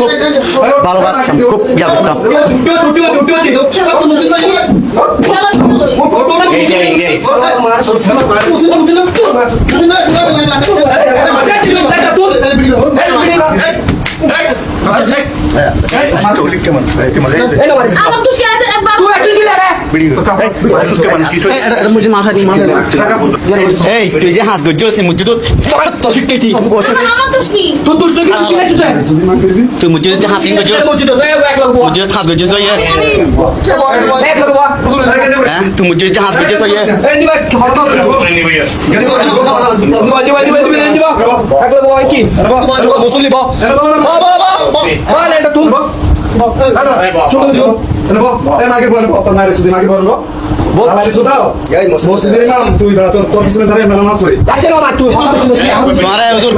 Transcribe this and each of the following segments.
খুব ভালোবাসতাম, খুব ইয়া করতাম। এই তুই যে হাস গজ্জে মুঝে তো তুই মুঝে যে হাসিং গজ্জে মুঝে হাস গজ্জে তো ये तू मुझे जहां भेजे सो ये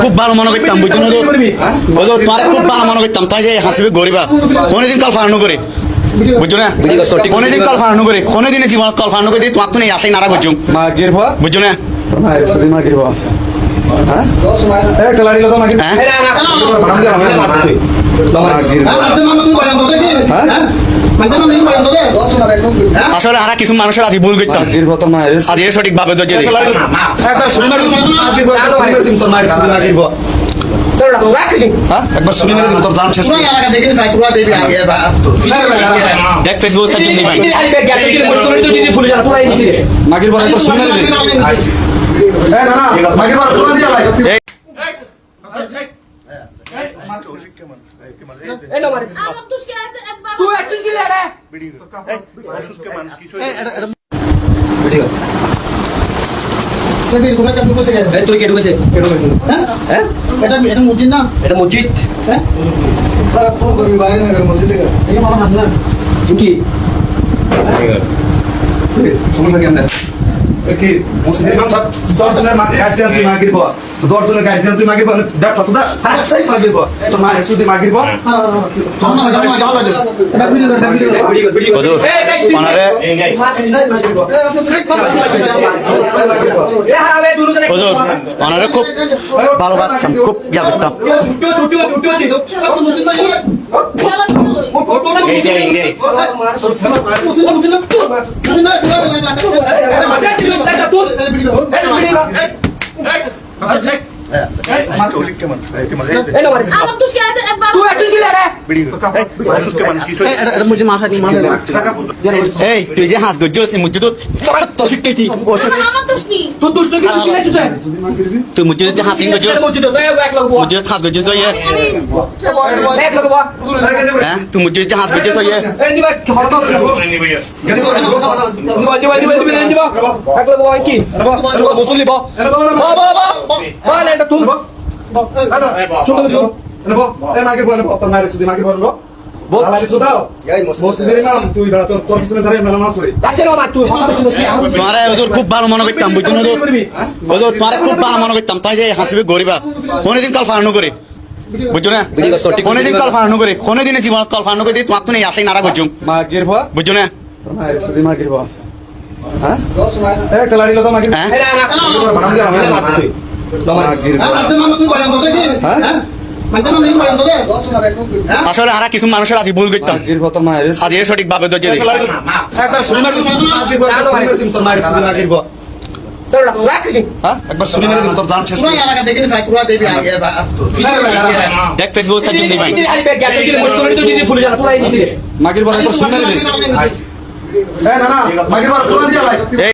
খুব ভালো মনে করতাম, বুঝছো না? তোমার খুব ভালো মনে করতাম, তাই যে হাসিবে গরিবা কোনদিন কাল ফারানো করে, বুঝছো না? কোনদিন কাল ফারানো করে, কোনদিন জীবন কাল ফারানো করে তোমার তো নেই আসেই নারা বুঝছো, বুঝছো না? আসলে আর কিছু মানুষের আজ ভুল করতাম, আজ সঠিক ভাবে দেখ ফেসবুক খুব ভালোবাসতাম, খুব ইয়া করতাম। এই তুই যে হাস গজ্জে মুঝে তো তুই মুঝে যে হাসিং গজ্জে मुझे हास गज्जे तो ये तू मुझे हास गज्जे तो ये খুব ভালো মনে করতাম, বুঝছো না? তোমার খুব ভালো মনে করতাম, তাই যে হাসিবে গরিবা কোনদিন কাল ফারানো করে, বুঝছো না? কোনদিন কাল ফারানো করে, কোনদিন জীবন কাল ফারানো করে তোমার তো নেই আসেই নারা বুঝছো, বুঝছো না? আসলে আর কিছু মানুষের আজ ভুল করতাম, আজ সঠিক ভাবে দেখ ফেসবুক মাগির